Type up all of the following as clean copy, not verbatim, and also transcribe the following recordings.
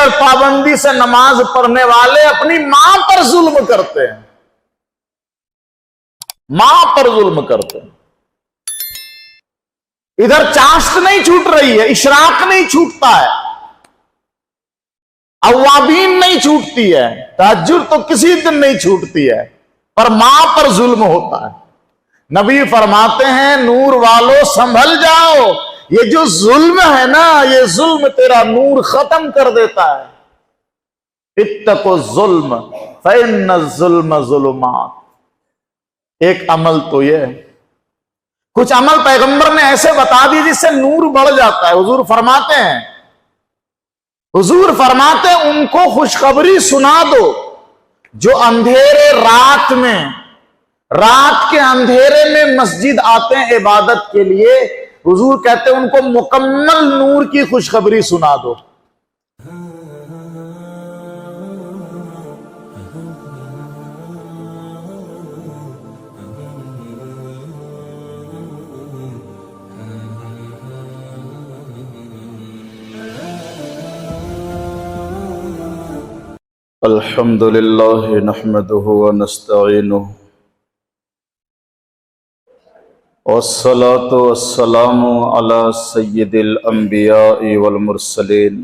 اور پابندی سے نماز پڑھنے والے اپنی ماں پر ظلم کرتے ہیں، ماں پر ظلم کرتے ہیں۔ ادھر چاشت نہیں چھوٹ رہی ہے، اشراق نہیں چھوٹتا ہے، اوابین نہیں چھوٹتی ہے، تہجد تو کسی دن نہیں چھوٹتی ہے، پر ماں پر ظلم ہوتا ہے۔ نبی فرماتے ہیں نور والو سنبھل جاؤ، یہ جو ظلم ہے نا، یہ ظلم تیرا نور ختم کر دیتا ہے۔ اتقوا الظلم فإن الظلم ظلمات۔ ایک عمل تو یہ ہے، کچھ عمل پیغمبر نے ایسے بتا دی جس سے نور بڑھ جاتا ہے۔ حضور فرماتے ہیں ان کو خوشخبری سنا دو جو اندھیرے رات کے اندھیرے میں مسجد آتے ہیں عبادت کے لیے۔ حضور کہتے ہیں ان کو مکمل نور کی خوشخبری سنا دو۔ الحمد لله نحمده ونستعينه والصلاة والسلام على سيد الأنبياء والمرسلين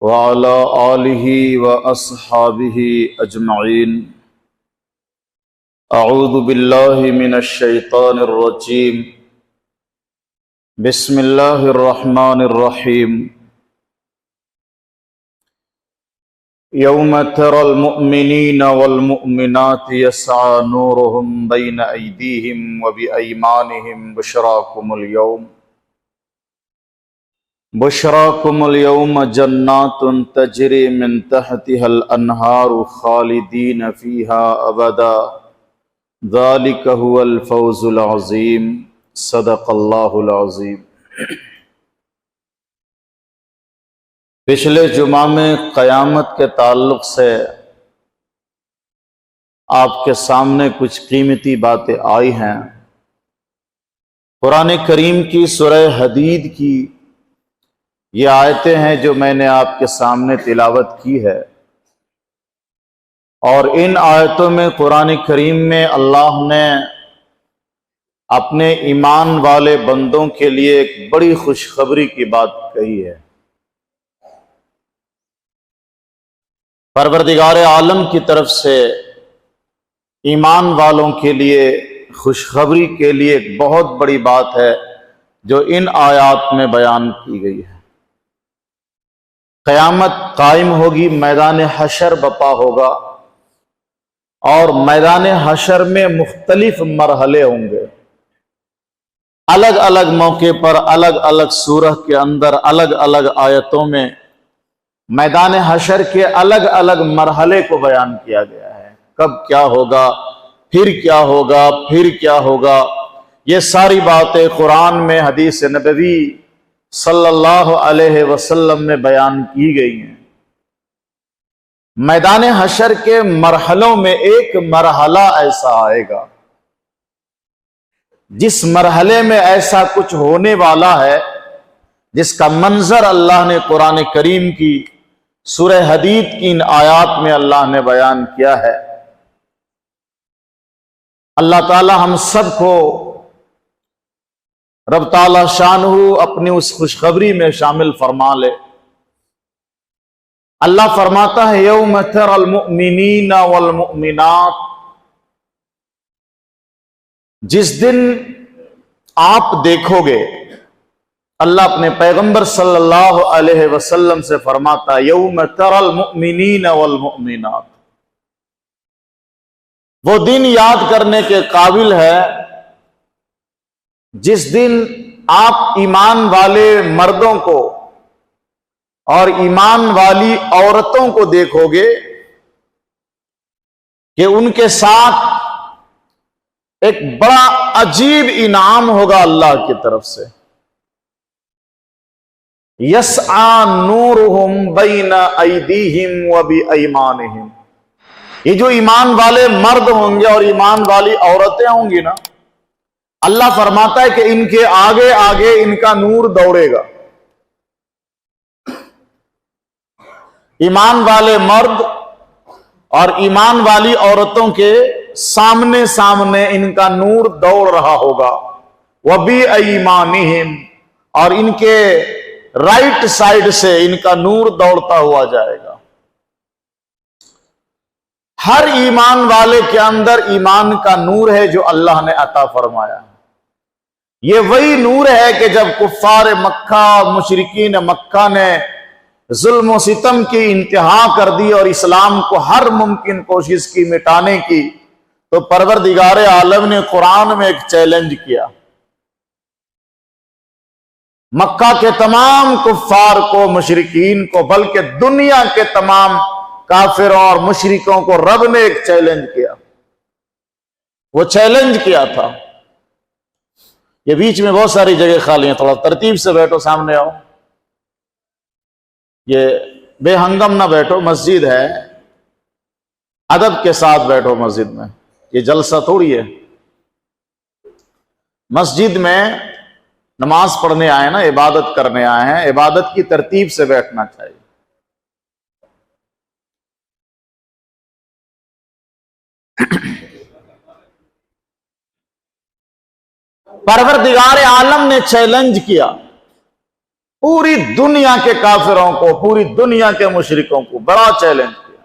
وعلى آله وأصحابه أجمعين۔ أعوذ بالله من الشيطان الرجيم، بسم الله الرحمن الرحيم۔ يوم ترى المؤمنين والمؤمنات يسعى نورهم بين أيديهم وبأيمانهم بشراكم اليوم جنات تجري من تحتها الأنهار خالدين فيها أبدا ذلك هو الفوز العظيم۔ صدق اللہ العظیم۔ پچھلے جمعہ میں قیامت کے تعلق سے آپ کے سامنے کچھ قیمتی باتیں آئی ہیں۔ قرآن کریم کی سورہ حدید کی یہ آیتیں ہیں جو میں نے آپ کے سامنے تلاوت کی ہے، اور ان آیتوں میں قرآن کریم میں اللہ نے اپنے ایمان والے بندوں کے لیے ایک بڑی خوشخبری کی بات کہی ہے۔ پروردگار عالم کی طرف سے ایمان والوں کے لیے خوشخبری کے لیے ایک بہت بڑی بات ہے جو ان آیات میں بیان کی گئی ہے۔ قیامت قائم ہوگی، میدان حشر بپا ہوگا، اور میدان حشر میں مختلف مرحلے ہوں گے۔ الگ الگ موقع پر الگ الگ سورہ کے اندر الگ الگ آیتوں میں میدان حشر کے الگ الگ مرحلے کو بیان کیا گیا ہے۔ کب کیا ہوگا، پھر کیا ہوگا، پھر کیا ہوگا، یہ ساری باتیں قرآن میں حدیث نبوی صلی اللہ علیہ وسلم میں بیان کی گئی ہیں۔ میدان حشر کے مرحلوں میں ایک مرحلہ ایسا آئے گا جس مرحلے میں ایسا کچھ ہونے والا ہے جس کا منظر اللہ نے قرآن کریم کی سورہ حدید کی ان آیات میں اللہ نے بیان کیا ہے۔ اللہ تعالی ہم سب کو رب تعالی شانہ اپنی اس خوشخبری میں شامل فرما لے۔ اللہ فرماتا ہے یوم تری المؤمنین والمؤمنات، جس دن آپ دیکھو گے، اللہ اپنے پیغمبر صلی اللہ علیہ وسلم سے فرماتا یوم تری المؤمنین والمؤمنات، وہ دن یاد کرنے کے قابل ہے جس دن آپ ایمان والے مردوں کو اور ایمان والی عورتوں کو دیکھو گے کہ ان کے ساتھ ایک بڑا عجیب انعام ہوگا اللہ کی طرف سے۔ یسعی نورہم بین ایدیہم وبایمانہم، یہ جو ایمان والے مرد ہوں گے اور ایمان والی عورتیں ہوں گی نا، اللہ فرماتا ہے کہ ان کے آگے آگے ان کا نور دوڑے گا۔ ایمان والے مرد اور ایمان والی عورتوں کے سامنے سامنے ان کا نور دوڑ رہا ہوگا، وَبِأَيْمَانِهِمْ، اور ان کے رائٹ سائڈ سے ان کا نور دوڑتا ہوا جائے گا۔ ہر ایمان والے کے اندر ایمان کا نور ہے جو اللہ نے عطا فرمایا۔ یہ وہی نور ہے کہ جب کفار مکہ اور مشرکین مکہ نے ظلم و ستم کی انتہا کر دی اور اسلام کو ہر ممکن کوشش کی مٹانے کی، تو پروردگار عالم نے قرآن میں ایک چیلنج کیا۔ مکہ کے تمام کفار کو، مشرکین کو، بلکہ دنیا کے تمام کافروں اور مشرکوں کو رب نے ایک چیلنج کیا۔ وہ چیلنج کیا تھا، یہ بیچ میں بہت ساری جگہ خالی ہیں، تھوڑا ترتیب سے بیٹھو، سامنے آؤ، یہ بے ہنگم نہ بیٹھو، مسجد ہے، ادب کے ساتھ بیٹھو مسجد میں، یہ جلسہ تھوڑی ہے۔ مسجد میں نماز پڑھنے آئے نا، عبادت کرنے آئے ہیں، عبادت کی ترتیب سے بیٹھنا چاہیے۔ پروردگار عالم نے چیلنج کیا پوری دنیا کے کافروں کو، پوری دنیا کے مشرکوں کو، بڑا چیلنج کیا۔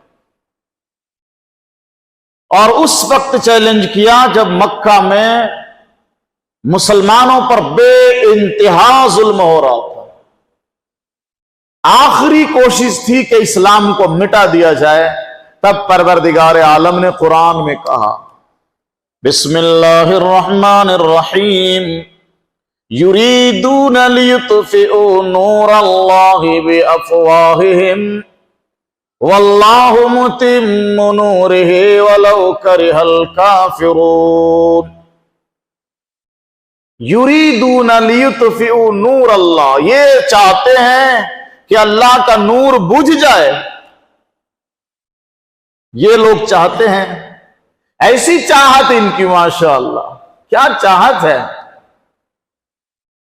اور اس وقت چیلنج کیا جب مکہ میں مسلمانوں پر بے انتہا ظلم ہو رہا تھا، آخری کوشش تھی کہ اسلام کو مٹا دیا جائے۔ تب پروردگار عالم نے قرآن میں کہا، بسم اللہ الرحمن الرحیم، یریدون لیطفئوا نور اللہ بافواہہم واللہ متم نورہ ولو کرہ الکافرون۔ یریدون لیطفئوا نور اللہ، یہ چاہتے ہیں کہ اللہ کا نور بجھ جائے، یہ لوگ چاہتے ہیں، ایسی چاہت ان کی، ماشاءاللہ کیا چاہت ہے،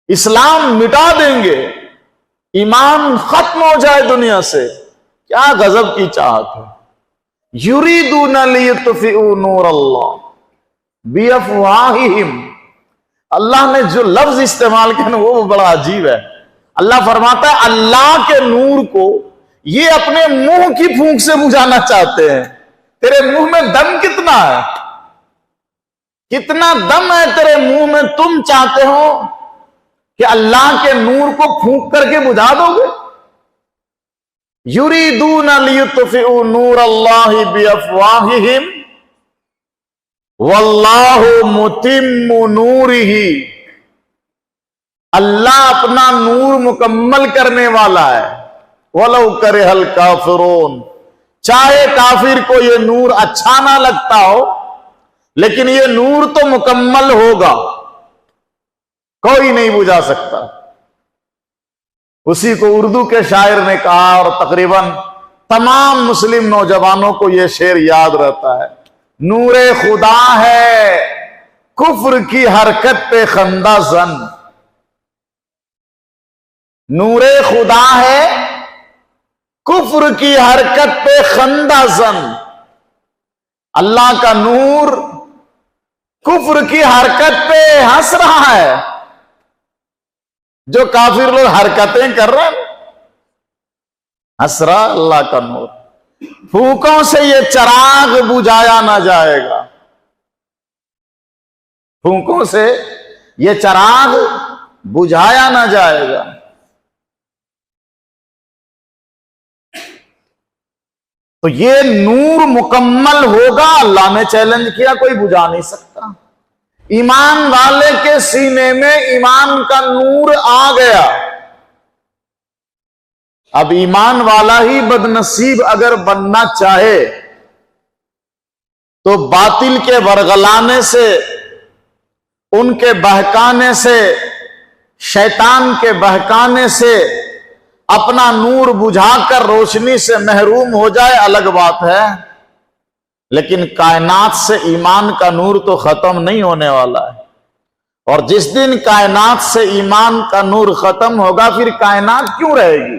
اسلام مٹا دیں گے، ایمان ختم ہو جائے دنیا سے، کیا غضب کی چاہت ہے۔ یریدون لیطفئوا نور اللہ بافواہہم، اللہ نے جو لفظ استعمال کیا نا وہ بڑا عجیب ہے۔ اللہ فرماتا ہے اللہ کے نور کو یہ اپنے منہ کی پھونک سے بجھانا چاہتے ہیں۔ تیرے منہ میں دم کتنا ہے، کتنا دم ہے تیرے منہ میں، تم چاہتے ہو کہ اللہ کے نور کو پھونک کر کے بجھا دو گے۔ یریدون لیطفئوا نور اللہ بافواہہم واللہ متم نورہ، اللہ اپنا نور مکمل کرنے والا ہے، ولو کرہ الکافرون، چاہے کافر کو یہ نور اچھا نہ لگتا ہو لیکن یہ نور تو مکمل ہوگا، کوئی نہیں بجھا سکتا۔ اسی کو اردو کے شاعر نے کہا، اور تقریباً تمام مسلم نوجوانوں کو یہ شعر یاد رہتا ہے، نور خدا ہے کفر کی حرکت پہ خندہ زن، نور خدا ہے کفر کی حرکت پہ خندہ زن، اللہ کا نور کفر کی حرکت پہ ہنس رہا ہے، جو کافر لوگ حرکتیں کر رہے ہیں، ہنس رہا اللہ کا نور۔ پھونکوں سے یہ چراغ بجھایا نہ جائے گا، پھونکوں سے یہ چراغ بجھایا نہ جائے گا۔ تو یہ نور مکمل ہوگا، اللہ نے چیلنج کیا، کوئی بجھا نہیں سکتا۔ ایمان والے کے سینے میں ایمان کا نور آ گیا، اب ایمان والا ہی بدنصیب اگر بننا چاہے تو باطل کے ورغلانے سے، ان کے بہکانے سے، شیطان کے بہکانے سے اپنا نور بجھا کر روشنی سے محروم ہو جائے الگ بات ہے، لیکن کائنات سے ایمان کا نور تو ختم نہیں ہونے والا ہے، اور جس دن کائنات سے ایمان کا نور ختم ہوگا پھر کائنات کیوں رہے گی؟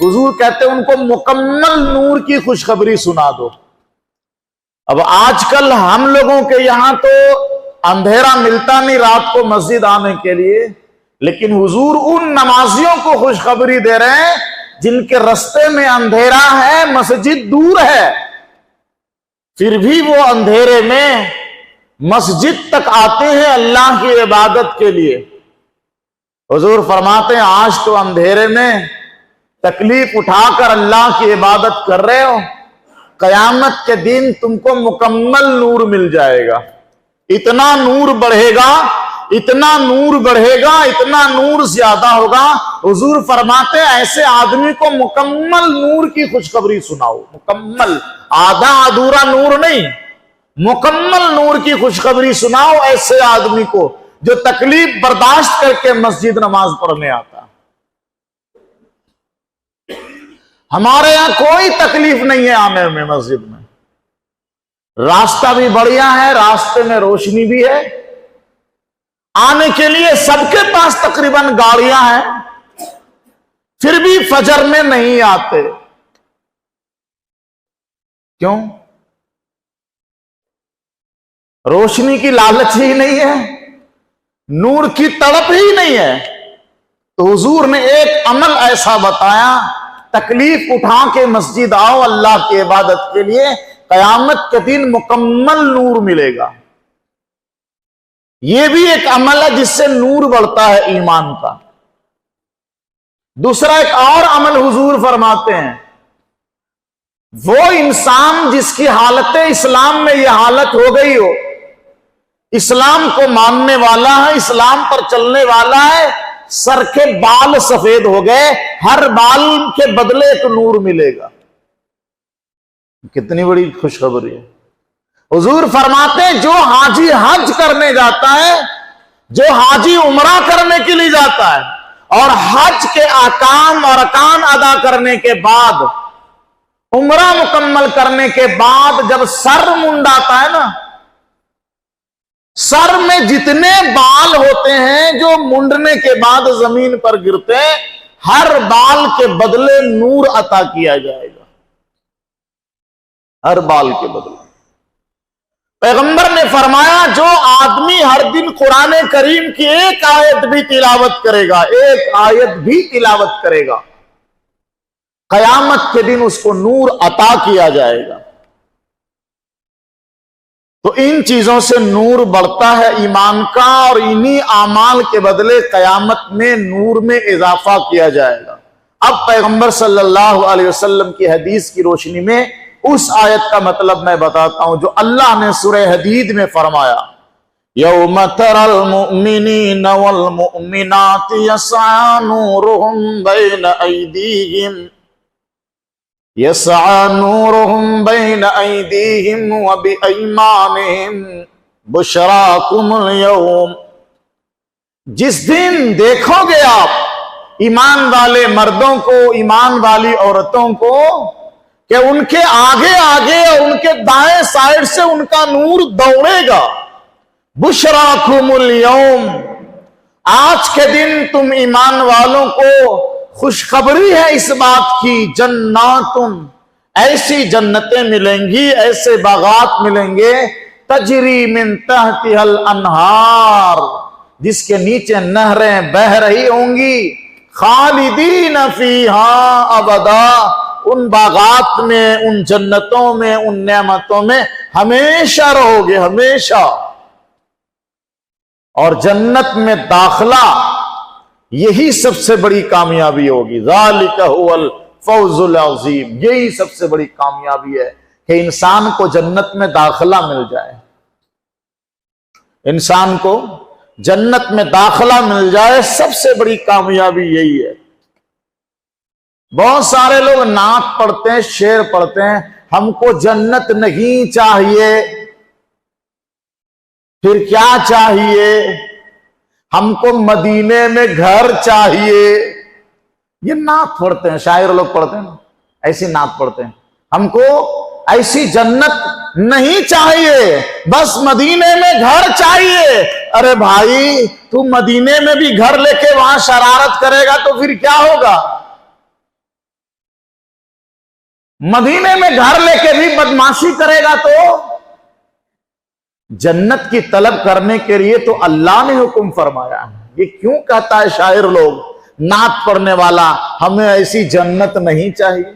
حضور کہتے ہیں ان کو مکمل نور کی خوشخبری سنا دو۔ اب آج کل ہم لوگوں کے یہاں تو اندھیرا ملتا نہیں رات کو مسجد آنے کے لیے، لیکن حضور ان نمازیوں کو خوشخبری دے رہے ہیں جن کے رستے میں اندھیرا ہے، مسجد دور ہے، پھر بھی وہ اندھیرے میں مسجد تک آتے ہیں اللہ کی عبادت کے لیے۔ حضور فرماتے ہیں آج تو اندھیرے میں تکلیف اٹھا کر اللہ کی عبادت کر رہے ہو، قیامت کے دن تم کو مکمل نور مل جائے گا، اتنا نور بڑھے گا، اتنا نور بڑھے گا، اتنا نور زیادہ ہوگا۔ حضور فرماتے ہیں ایسے آدمی کو مکمل نور کی خوشخبری سناؤ، مکمل، آدھا ادھورا نور نہیں، مکمل نور کی خوشخبری سناؤ ایسے آدمی کو جو تکلیف برداشت کر کے مسجد نماز پڑھنے آتا۔ ہمارے یہاں کوئی تکلیف نہیں ہے آنے میں مسجد میں، راستہ بھی بڑھیا ہے، راستے میں روشنی بھی ہے، آنے کے لیے سب کے پاس تقریباً گاڑیاں ہیں، پھر بھی فجر میں نہیں آتے۔ کیوں؟ روشنی کی لالچ ہی نہیں ہے، نور کی تڑپ ہی نہیں ہے۔ تو حضور نے ایک عمل ایسا بتایا، تکلیف اٹھا کے مسجد آؤ اللہ کی عبادت کے لیے، قیامت کے دن مکمل نور ملے گا۔ یہ بھی ایک عمل ہے جس سے نور بڑھتا ہے ایمان کا۔ دوسرا ایک اور عمل حضور فرماتے ہیں، وہ انسان جس کی حالت اسلام میں یہ حالت ہو گئی ہو، اسلام کو ماننے والا ہے، اسلام پر چلنے والا ہے، سر کے بال سفید ہو گئے، ہر بال کے بدلے ایک نور ملے گا۔ کتنی بڑی خوشخبری ہے۔ حضور فرماتے ہیں جو حاجی حج کرنے جاتا ہے، جو حاجی عمرہ کرنے کے لیے جاتا ہے، اور حج کے احکام اور ارکان ادا کرنے کے بعد، عمرہ مکمل کرنے کے بعد جب سر منڈاتا ہے نا، سر میں جتنے بال ہوتے ہیں جو منڈنے کے بعد زمین پر گرتے ہیں، ہر بال کے بدلے نور عطا کیا جائے گا، ہر بال کے بدلے۔ پیغمبر نے فرمایا جو آدمی ہر دن قرآن کریم کی ایک آیت بھی تلاوت کرے گا، ایک آیت بھی تلاوت کرے گا، قیامت کے دن اس کو نور عطا کیا جائے گا۔ تو ان چیزوں سے نور بڑھتا ہے ایمان کا، اور انہی اعمال کے بدلے قیامت میں نور میں اضافہ کیا جائے گا۔ اب پیغمبر صلی اللہ علیہ وسلم کی حدیث کی روشنی میں اس آیت کا مطلب میں بتاتا ہوں جو اللہ نے سورہ حدید میں فرمایا، یوم تری المؤمنین والمؤمنات یسعی نورہم بین ایدیہم وبایمانہم بشراکم اليوم۔ جس دن دیکھو گے آپ ایمان والے مردوں کو، ایمان والی عورتوں کو، کہ ان کے آگے آگے اور ان کے دائیں سائڈ سے ان کا نور دوڑے گا۔ بشراکم اليوم، آج کے دن تم ایمان والوں کو خوشخبری ہے اس بات کی، جناتن، ایسی جنتیں ملیں گی، ایسے باغات ملیں گے، تجری من تحتها الانہار، جس کے نیچے نہریں بہہ رہی ہوں گی، خالدین فیہا ابدا، ان باغات میں، ان جنتوں میں، ان نعمتوں میں ہمیشہ رہو گے، ہمیشہ۔ اور جنت میں داخلہ یہی سب سے بڑی کامیابی ہوگی، ذالک هو الفوز العظیم، یہی سب سے بڑی کامیابی ہے کہ انسان کو جنت میں داخلہ مل جائے، انسان کو جنت میں داخلہ مل جائے، سب سے بڑی کامیابی یہی ہے۔ بہت سارے لوگ نعت پڑھتے ہیں، شعر پڑھتے ہیں، ہم کو جنت نہیں چاہیے، پھر کیا چاہیے؟ ہم کو مدینے میں گھر چاہیے۔ یہ نعت پڑھتے ہیں، شاعر لوگ پڑھتے ہیں، ایسی نعت پڑھتے ہیں، ہم کو ایسی جنت نہیں چاہیے، بس مدینے میں گھر چاہیے۔ ارے بھائی، تو مدینے میں بھی گھر لے کے وہاں شرارت کرے گا تو پھر کیا ہوگا؟ مدینے میں گھر لے کے بھی بدماشی کرے گا تو جنت کی طلب کرنے کے لیے تو اللہ نے حکم فرمایا ہے۔ یہ کیوں کہتا ہے شاعر لوگ، نعت پڑھنے والا، ہمیں ایسی جنت نہیں چاہیے؟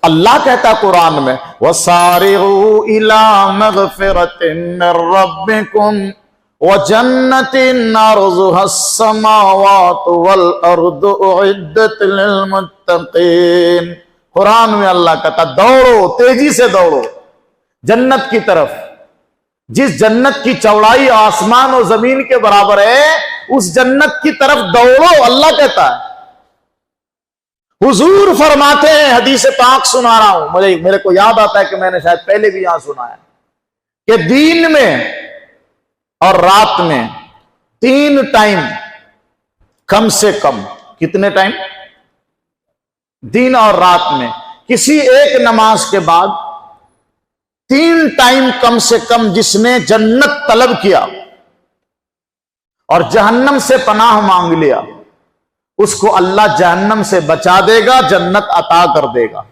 اللہ کہتا قرآن میں وَسَارِعُوا إِلَىٰ مَغْفِرَةٍ مِّن رَّبِّكُمْ وَجَنَّةٍ عَرْضُهَا السَّمَاوَاتُ وَالْأَرْضُ أُعِدَّتْ لِلْمُتَّقِينَ۔ قرآن میں اللہ کہتا دوڑو، تیزی سے دوڑو جنت کی طرف، جس جنت کی چوڑائی آسمان و زمین کے برابر ہے، اس جنت کی طرف دوڑو، اللہ کہتا ہے۔ حضور فرماتے ہیں، حدیث پاک سنا رہا ہوں، میرے کو یاد آتا ہے کہ میں نے شاید پہلے بھی یہاں سنا ہے کہ دن میں اور رات میں 3 ٹائم کم سے کم، کتنے ٹائم؟ دن اور رات میں کسی ایک نماز کے بعد 3 ٹائم کم سے کم جس نے جنت طلب کیا اور جہنم سے پناہ مانگ لیا، اس کو اللہ جہنم سے بچا دے گا، جنت عطا کر دے گا۔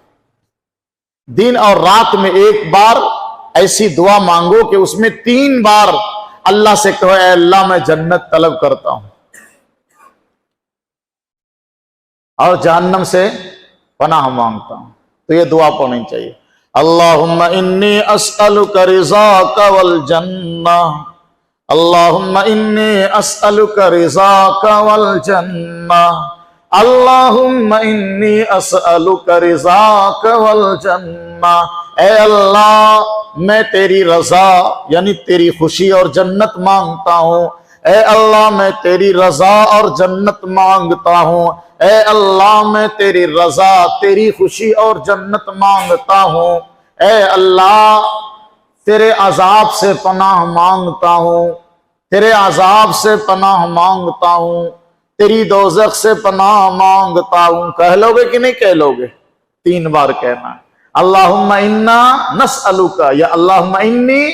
دن اور رات میں ایک بار ایسی دعا مانگو کہ اس میں 3 بار اللہ سے کہو اے اللہ میں جنت طلب کرتا ہوں اور جہنم سے پناہ مانگتا ہوں، تو یہ دعا پڑھنی چاہیے۔ اللہم انی اسألک رضاک والجنہ، اللہم انی اسألک رضاک والجنہ، اللہم انی اسألک رضاک والجنہ۔ اے اللہ میں تیری رضا یعنی تیری خوشی اور جنت مانگتا ہوں، اے اللہ میں تیری رضا اور جنت مانگتا ہوں، اے اللہ میں تیری رضا، تیری خوشی اور جنت مانگتا ہوں، اے اللہ تیرے عذاب سے پناہ مانگتا ہوں، تیرے عذاب سے پناہ مانگتا ہوں، تیری دوزخ سے پناہ مانگتا ہوں۔ کہہ لو گے کہ نہیں کہہ لو گے؟ 3 بار کہنا ہے۔ اللہم انا نسألک، یا اللہم انی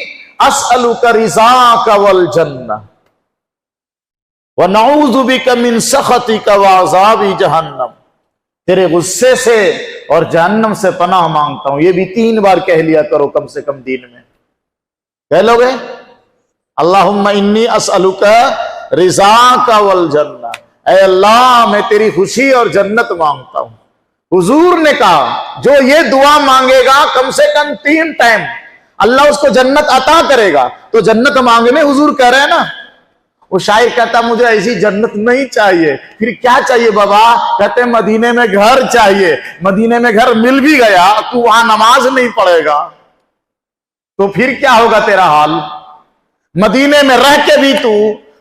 اسألک رضاک والجنہ ونعوذ بک من سخطک وعذاب جہنم، تیرے غصے سے اور جہنم سے پناہ مانگتا ہوں۔ یہ بھی 3 بار کہہ لیا کرو کم سے کم دین میں، کہہ لو گے؟ اللہم انی اسألک رضاک والجنہ، اے اللہ میں تیری خوشی اور جنت مانگتا ہوں۔ حضور نے کہا جو یہ دعا مانگے گا کم سے کم 3 ٹائم اللہ اس کو جنت عطا کرے گا۔ تو جنت مانگنے حضور کہہ رہے ہیں نا۔ وہ شاعر کہتا مجھے ایسی جنت نہیں چاہیے، پھر کیا چاہیے بابا؟ کہتے مدینے میں گھر چاہیے۔ مدینے میں گھر مل بھی گیا تو وہاں نماز نہیں پڑھے گا تو پھر کیا ہوگا تیرا حال؟ مدینے میں رہ کے بھی تو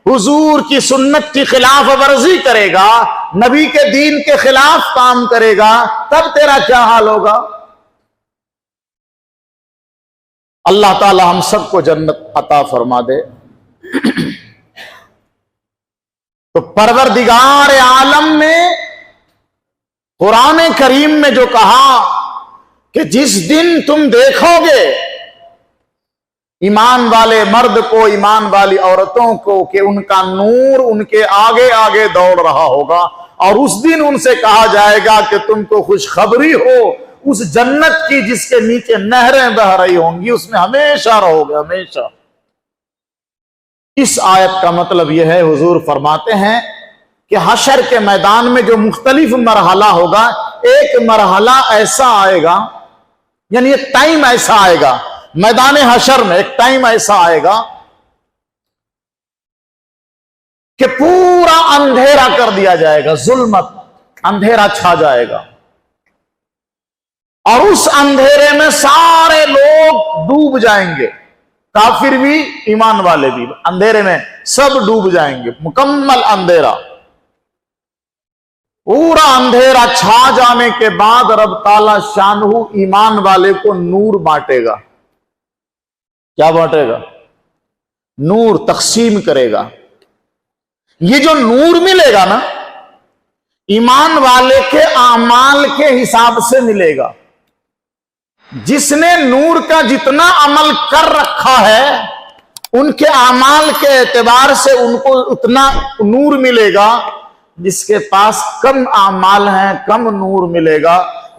حضور کی سنت کی خلاف ورزی کرے گا، نبی کے دین کے خلاف کام کرے گا، تب تیرا کیا حال ہوگا؟ اللہ تعالی ہم سب کو جنت عطا فرما دے۔ تو پروردگار عالم نے قرآن کریم میں جو کہا کہ جس دن تم دیکھو گے ایمان والے مرد کو، ایمان والی عورتوں کو، کہ ان کا نور ان کے آگے آگے دوڑ رہا ہوگا، اور اس دن ان سے کہا جائے گا کہ تم کو خوشخبری ہو اس جنت کی جس کے نیچے نہریں بہ رہی ہوں گی، اس میں ہمیشہ رہو گے، ہمیشہ۔ اس آیت کا مطلب یہ ہے، حضور فرماتے ہیں کہ حشر کے میدان میں جو مختلف مرحلہ ہوگا، ایک مرحلہ ایسا آئے گا، یعنی ایک ٹائم ایسا آئے گا میدان حشر میں، ایک ٹائم ایسا آئے گا کہ پورا اندھیرا کر دیا جائے گا، ظلمت، اندھیرا چھا جائے گا، اور اس اندھیرے میں سارے لوگ ڈوب جائیں گے، کافر بھی ایمان والے بھی، اندھیرے میں سب ڈوب جائیں گے، مکمل اندھیرا۔ پورا اندھیرا چھا جانے کے بعد رب تعالی شانہ ایمان والے کو نور بانٹے گا۔ کیا بانٹے گا؟ نور تقسیم کرے گا۔ یہ جو نور ملے گا نا، ایمان والے کے اعمال کے حساب سے ملے گا۔ جس نے نور کا جتنا عمل کر رکھا ہے ان کے اعمال کے اعتبار سے ان کو اتنا نور ملے گا، جس کے پاس کم اعمال ہیں کم نور ملے گا۔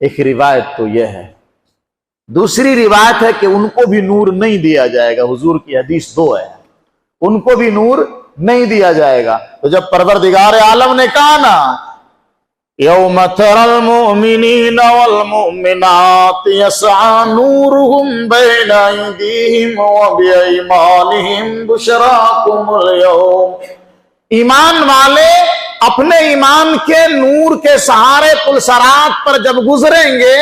ایک روایت تو یہ ہے. دوسری روایت ہے کہ ان کو بھی نور نہیں دیا جائے گا. حضور کی حدیث دو ہے, ان کو بھی نور نہیں دیا جائے گا. تو جب پروردگار عالم نے کہا نا یوم تری المؤمنین والمؤمنات یسعی نورہم بین ایدیہم وبایمانہم بشراکم اليوم, ایمان والے اپنے ایمان کے نور کے سہارے پلسرات پر جب گزریں گے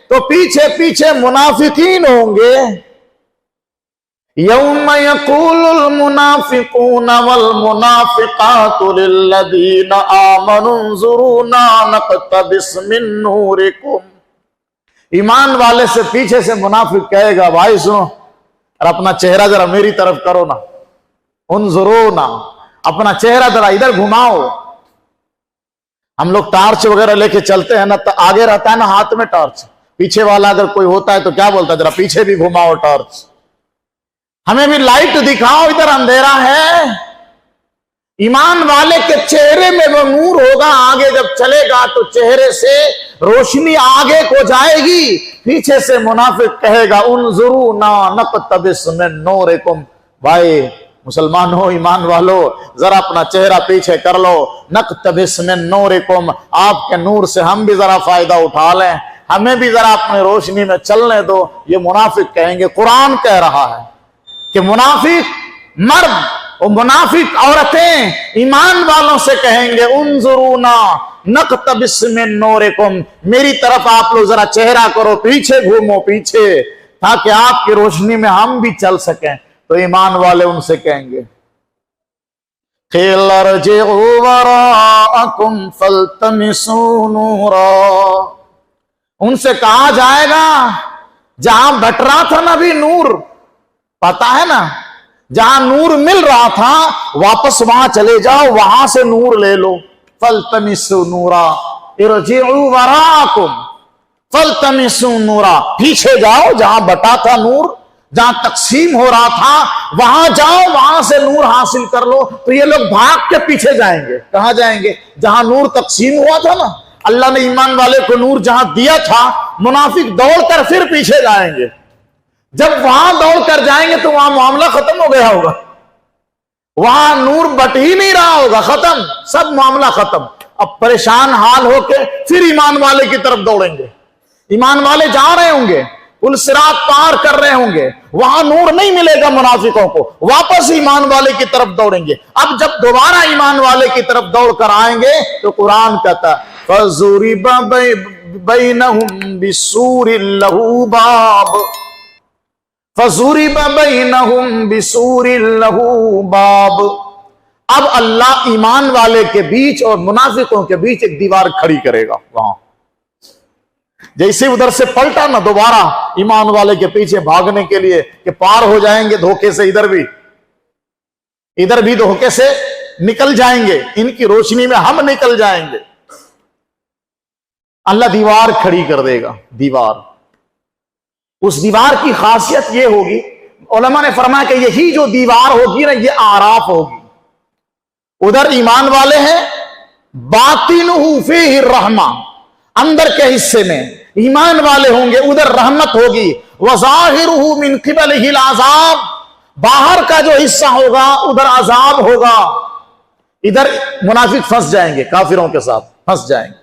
تو پیچھے پیچھے منافقین ہوں گے. یوم یقول المنافقون والمنافقات للذین آمنوا انظرونا نقتبس من نورکم, ایمان والے سے پیچھے سے منافق کہے گا بھائی سنو اور اپنا چہرہ ذرا میری طرف کرو نا, انظرونا, اپنا چہرہ ذرا ادھر گھماؤ. ہم لوگ ٹارچ وغیرہ لے کے چلتے ہیں نا, تو آگے رہتا ہے نا ہاتھ میں ٹارچ, پیچھے والا اگر کوئی ہوتا ہے تو کیا بولتا ہے ذرا پیچھے بھی گھماؤ ٹارچ, ہمیں بھی لائٹ دکھاؤ, ادھر اندھیرا ہے. ایمان والے کے چہرے میں وہ نور ہوگا, آگے جب چلے گا تو چہرے سے روشنی آگے کو جائے گی, پیچھے سے منافق کہے گا انظرونا نقتبس من نورکم, بھائی مسلمان ہو ایمان والو ذرا اپنا چہرہ پیچھے کر لو, نقتبس من نورکم, آپ کے نور سے ہم بھی ذرا فائدہ اٹھا لیں, ہمیں بھی ذرا اپنے روشنی میں چلنے دو. یہ منافق کہیں گے. قرآن کہہ رہا ہے کہ منافق مرد اور منافق عورتیں ایمان والوں سے کہیں گے انظرونا نقتبس من نورکم, میری طرف آپ لوگ ذرا چہرہ کرو, پیچھے گھومو پیچھے, تاکہ آپ کی روشنی میں ہم بھی چل سکیں. تو ایمان والے ان سے کہیں گے قیل ارجعوا وراءکم فالتمسوا نورا, ان سے کہا جائے گا جہاں بٹ رہا تھا نا بھی نور, پتا ہے نا جہاں نور مل رہا تھا واپس وہاں چلے جاؤ, وہاں سے نور لے لو. فالتمسوا نورا ارجعوا وراءکم فالتمسوا نورا, پیچھے جاؤ جہاں بٹا تھا نور, جہاں تقسیم ہو رہا تھا وہاں جاؤ, وہاں سے نور حاصل کر لو. تو یہ لوگ بھاگ کے پیچھے جائیں گے. کہاں جائیں گے؟ جہاں نور تقسیم ہوا تھا نا, اللہ نے ایمان والے کو نور جہاں دیا تھا, منافق دوڑ کر پھر پیچھے جائیں گے. جب وہاں دوڑ کر جائیں گے تو وہاں معاملہ ختم ہو گیا ہوگا, وہاں نور بٹ ہی نہیں رہا ہوگا, ختم, سب معاملہ ختم. اب پریشان حال ہو کے پھر ایمان والے کی طرف دوڑیں گے. ایمان والے جا رہے ہوں گے, پل صراط پار کر رہے ہوں گے, وہاں نور نہیں ملے گا منافقوں کو, واپس ایمان والے کی طرف دوڑیں گے. اب جب دوبارہ ایمان والے کی طرف دوڑ کر آئیں گے تو قرآن کہتا ہے فَضُرِبَ بَيْنَهُمْ بِسُورٍ لَهُ بَابٌ فَضُرِبَ بَيْنَهُمْ بِسُورٍ لَهُ بَابٌ. اب اللہ ایمان والے کے بیچ اور منافقوں کے بیچ ایک دیوار کھڑی کرے گا. وہاں جیسے ادھر سے پلٹا نا دوبارہ ایمان والے کے پیچھے بھاگنے کے لیے کہ پار ہو جائیں گے دھوکے سے, ادھر بھی دھوکے سے نکل جائیں گے, ان کی روشنی میں ہم نکل جائیں گے. اللہ دیوار کھڑی کر دے گا. دیوار, اس دیوار کی خاصیت یہ ہوگی, علماء نے فرمایا کہ یہی جو دیوار ہوگی نا یہ آراف ہوگی. ادھر ایمان والے ہیں, باطنہ فیہ الرحمہ, اندر کے حصے میں ایمان والے ہوں گے, ادھر رحمت ہوگی. وظاہرہ من قبلہ العذاب, باہر کا جو حصہ ہوگا ادھر عذاب ہوگا. ادھر منافق پھنس جائیں گے, کافروں کے ساتھ پھنس جائیں گے.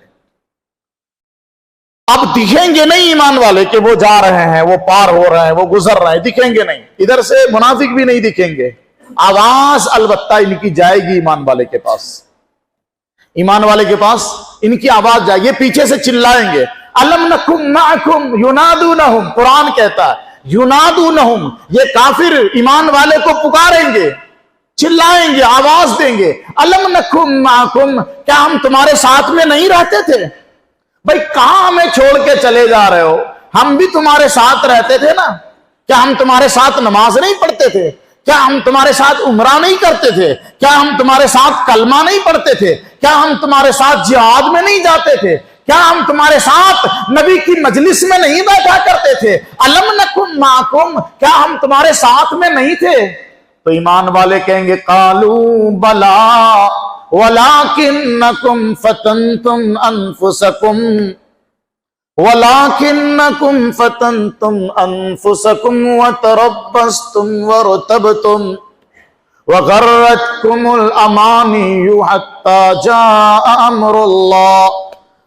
اب دکھیں گے نہیں ایمان والے کہ وہ جا رہے ہیں, وہ پار ہو رہے ہیں, وہ گزر رہے ہیں, دکھیں گے نہیں. ادھر سے منافق بھی نہیں دکھیں گے. آواز البتہ ان کی جائے گی ایمان والے کے پاس, ایمان والے کے پاس ان کی آواز جائے گی, پیچھے سے چلائیں گے الم نکم معکم ینادونہم. قرآن کہتا ہے ینادونہم, یہ کافر ایمان والے کو پکاریں گے, چلائیں گے, آواز دیں گے الم نکم معکم, کیا ہم تمہارے ساتھ میں نہیں رہتے تھے؟ بھائی کہاں ہمیں چھوڑ کے چلے جا رہے ہو, ہم بھی تمہارے ساتھ رہتے تھے نا. کیا ہم تمہارے ساتھ نماز نہیں پڑھتے تھے؟ کیا ہم تمہارے ساتھ عمرہ نہیں کرتے تھے؟ کیا ہم تمہارے ساتھ کلمہ نہیں پڑھتے تھے؟ کیا ہم تمہارے ساتھ جہاد میں نہیں جاتے تھے؟ کیا ہم تمہارے ساتھ نبی کی مجلس میں نہیں بیٹھا کرتے تھے؟ الم نکن معکم, کیا ہم تمہارے ساتھ میں نہیں تھے؟ تو ایمان والے کہیں گے قالوا بلا ولکنکم فتنتم انفسکم وَلَٰكِنَّكُمْ فَتَنْتُمْ أَنفُسَكُمْ وَتَرَبَّصْتُمْ وَارْتَبْتُمْ وَغَرَّتْكُمُ الْأَمَانِيُّ حَتَّىٰ جَاءَ أَمْرُ اللَّهِ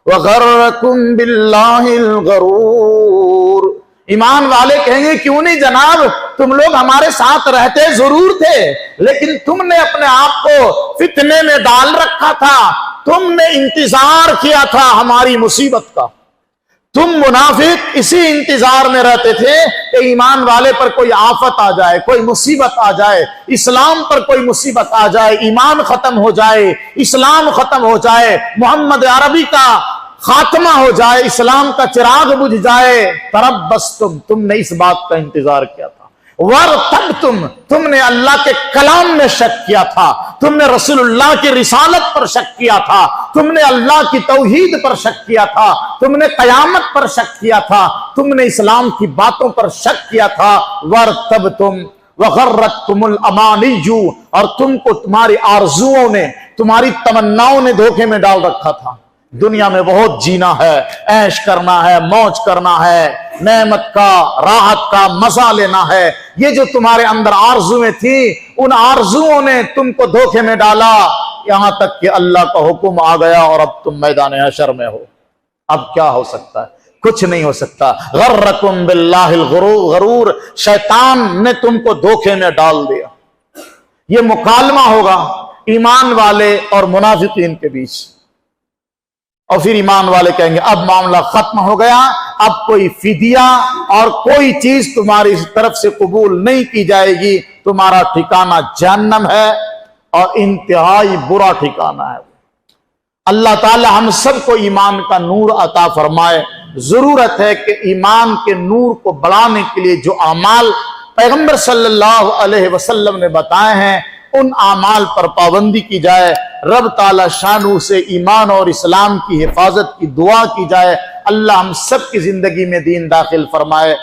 وَغَرَّكُمْ بِاللَّهِ الْغَرُورُ۔ ایمان والے کہیں گے کیوں نہیں جناب، تم لوگ ہمارے ساتھ رہتے ضرور تھے، لیکن تم نے اپنے آپ کو فتنے میں ڈال رکھا تھا، تم نے انتظار کیا تھا ہماری مصیبت کا۔ تم منافق اسی انتظار میں رہتے تھے کہ ایمان والے پر کوئی آفت آ جائے، کوئی مصیبت آ جائے، اسلام پر کوئی مصیبت آ جائے، ایمان ختم ہو جائے، اسلام ختم ہو جائے، محمد عربی کا خاتمہ ہو جائے، اسلام کا چراغ بجھ جائے۔ تم نے اس بات کا انتظار کیا تھا۔ تم نے اللہ کے کلام میں شک کیا تھا، تم نے رسول اللہ کی رسالت پر شک کیا تھا، تم نے اللہ کی توحید پر شک کیا تھا، تم نے قیامت پر شک کیا تھا، تم نے اسلام کی باتوں پر شک کیا تھا۔ وغرتکم الامانی، اور تم کو تمہاری آرزوؤں نے، تمہاری تمناؤں نے دھوکے میں ڈال رکھا تھا۔ دنیا میں بہت جینا ہے، عیش کرنا ہے، موج کرنا ہے، نعمت کا، راحت کا مزہ لینا ہے، یہ جو تمہارے اندر آرزویں تھیں، ان آرزوؤں نے تم کو دھوکے میں ڈالا، یہاں تک کہ اللہ کا حکم آ گیا اور اب تم میدان حشر میں ہو۔ اب کیا ہو سکتا ہے؟ کچھ نہیں ہو سکتا۔ غرکم باللہ الغرور، شیطان نے تم کو دھوکے میں ڈال دیا۔ یہ مکالمہ ہوگا ایمان والے اور منافقین کے بیچ، اور پھر ایمان والے کہیں گے اب معاملہ ختم ہو گیا، اب کوئی فدیہ اور کوئی چیز تمہاری طرف سے قبول نہیں کی جائے گی، تمہارا ٹھکانہ جہنم ہے اور انتہائی برا ٹھکانہ ہے۔ اللہ تعالی ہم سب کو ایمان کا نور عطا فرمائے۔ ضرورت ہے کہ ایمان کے نور کو بڑھانے کے لیے جو اعمال پیغمبر صلی اللہ علیہ وسلم نے بتائے ہیں ان اعمال پر پابندی کی جائے، رب تعالی شانہ سے ایمان اور اسلام کی حفاظت کی دعا کی جائے۔ اللہ ہم سب کی زندگی میں دین داخل فرمائے۔